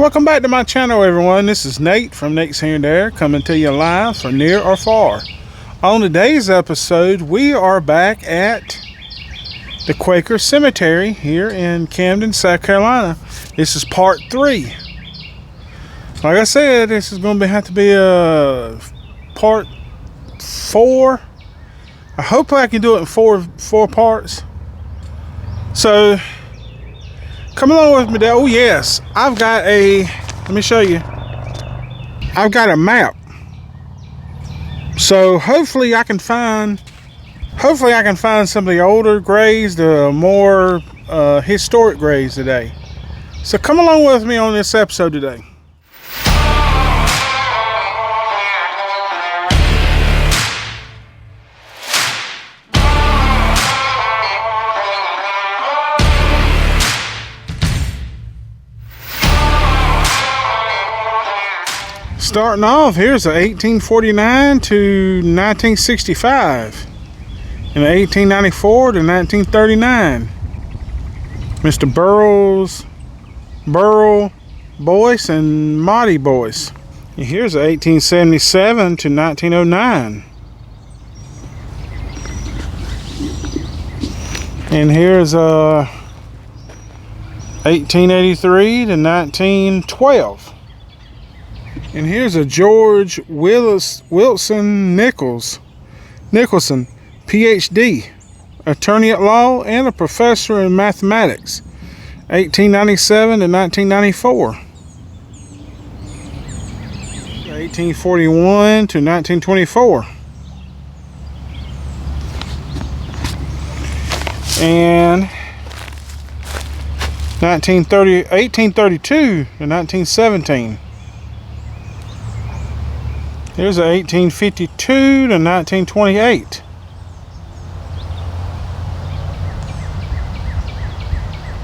Welcome back to my channel, everyone. This is Nate from Nate's Here and There, coming to you live from near or far. On today's episode, we are back at the Quaker Cemetery here in Camden, South Carolina. This is part 3. Like I said, this is going to have to be a part 4. I hope I can do it in four parts. So come along with me there. Oh yes, I've got let me show you. I've got a map. So hopefully I can find some of the older graves, the more historic graves today. So come along with me on this episode today. Starting off, here's a 1849 to 1965 and 1894 to 1939. Mr. Burl Boyce and Monty Boyce. And here's a 1877 to 1909. And here's a 1883 to 1912. And here's a George Wilson Nicholson, PhD, attorney at law and a professor in mathematics, 1897 to 1994. 1841 to 1924. And 1832 to 1917. Here's a 1852 to 1928.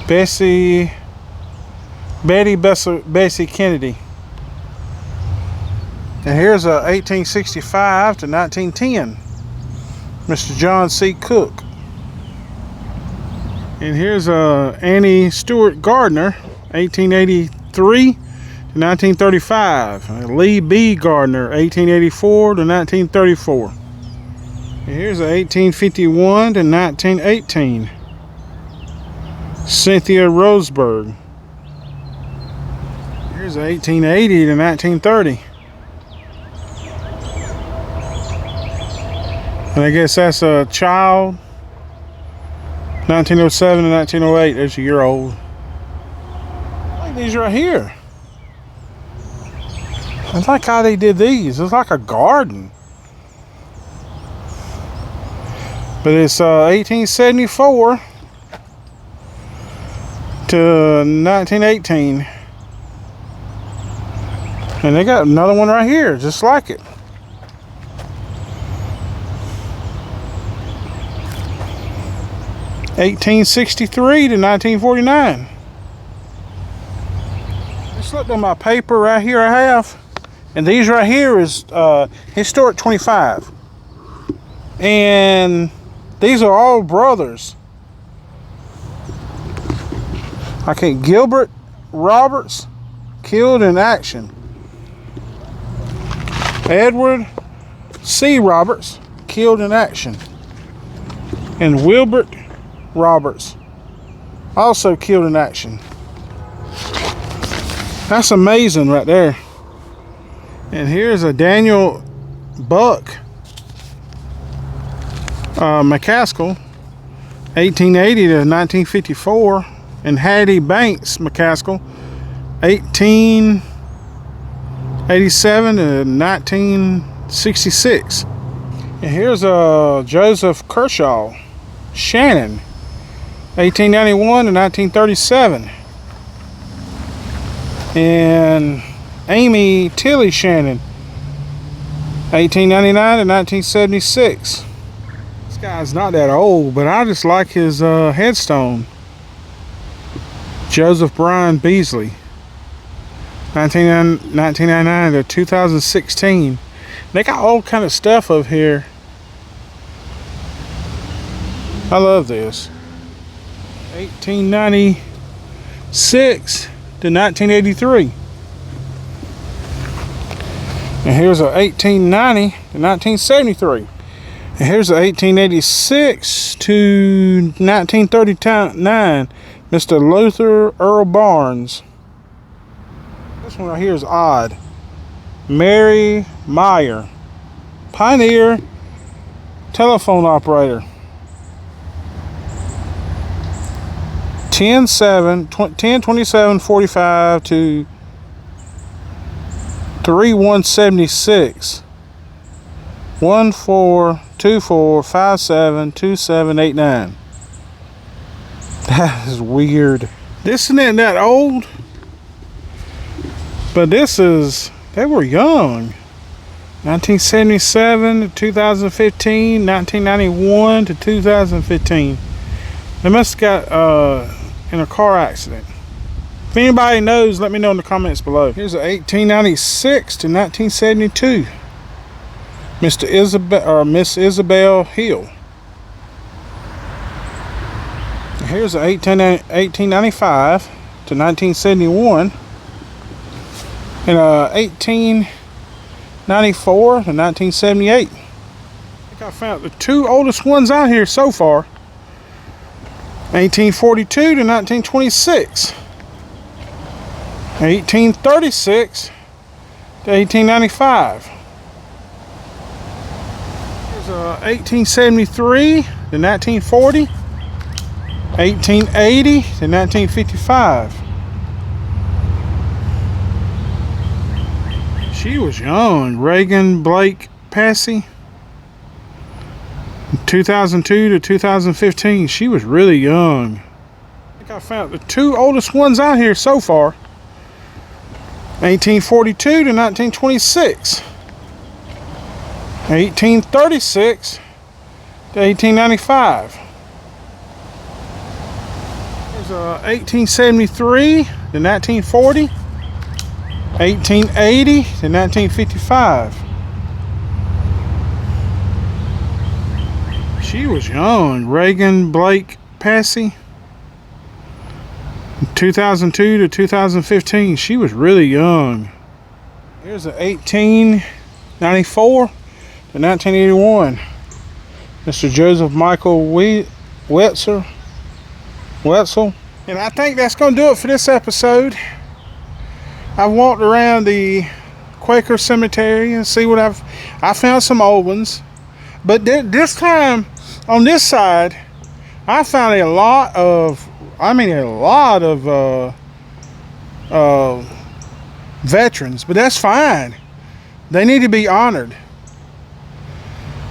Bessie Kennedy. And here's a 1865 to 1910. Mr. John C. Cook. And here's a Annie Stewart Gardner, 1883 to 1935. Lee B. Gardner, 1884 to 1934. And here's a 1851 to 1918. Cynthia Roseberg. Here's a 1880 to 1930. And I guess that's a child. 1907 to 1908. There's a year old. Like these right here. I like how they did these. It's like a garden. But it's 1874 to 1918. And they got another one right here, just like it. (1863 to 1949). Just looked on my paper right here. I have. And these right here is historic 25. And these are all brothers. Okay, Gilbert Roberts, killed in action. Edward C. Roberts, killed in action. And Wilbert Roberts, also killed in action. That's amazing right there. And here's a Daniel Buck McCaskill, 1880 to 1954, and Hattie Banks McCaskill, 1887 to 1966. And here's a Joseph Kershaw Shannon, 1891 to 1937, and Amy Tilly Shannon, 1899 to 1976. This guy's not that old, but I just like his headstone. Joseph Brian Beasley, 1999 to 2016. They got all kind of stuff up here. I love this. 1896 to 1983. And here's a 1890 to 1973. And here's a 1886 to 1939, Mr. Luther Earl Barnes. This one right here is odd. Mary Meyer, Pioneer telephone operator. 10/27/45 to 3/1/76. 1424572789. That is weird. This isn't that old, but this is, they were young. 1977 to 2015, 1991 to 2015. They must have got in a car accident. If anybody knows, let me know in the comments below. Here's a 1896 to 1972. Mr. Isabel or Miss Isabel Hill. Here's a 1895 to 1971. And 1894 to 1978. I think I found the two oldest ones out here so far. 1842 to 1926. 1836 to 1895. There's 1873 to 1940. 1880 to 1955. She was young. Reagan Blake Passy. 2002 to 2015. She was really young. I think I found the two oldest ones out here so far. 1842 to 1926. 1836 to 1895. There's 1873 to 1940. 1880 to 1955. She was young. Reagan Blake Passy. 2002 to 2015. She was really young. Here's an 1894 to 1981. Mr. Joseph Michael Wetzel. And I think that's going to do it for this episode. I've walked around the Quaker cemetery and see what I found some old ones. But this time on this side, I found a lot of veterans, but that's fine. They need to be honored.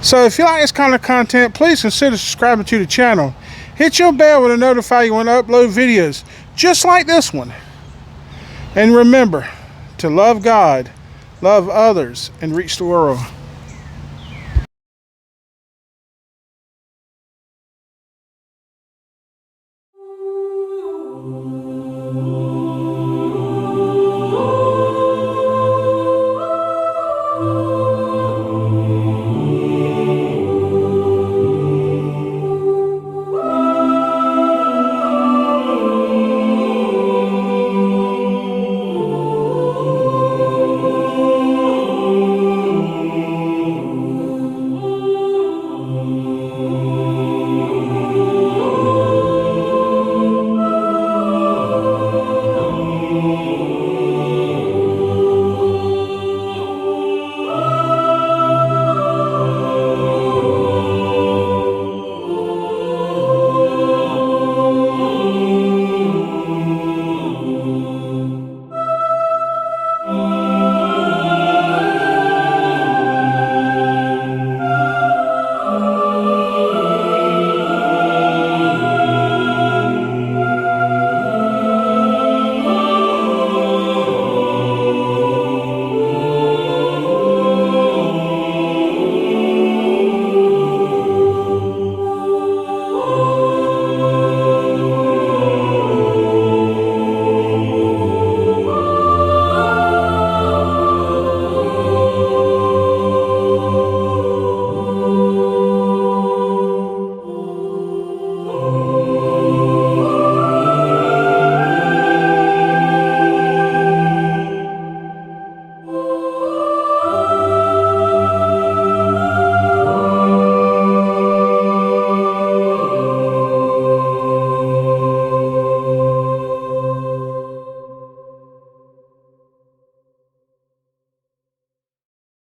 So if you like this kind of content, please consider subscribing to the channel. Hit your bell to notify you when I upload videos just like this one. And remember to love God, love others, and reach the world.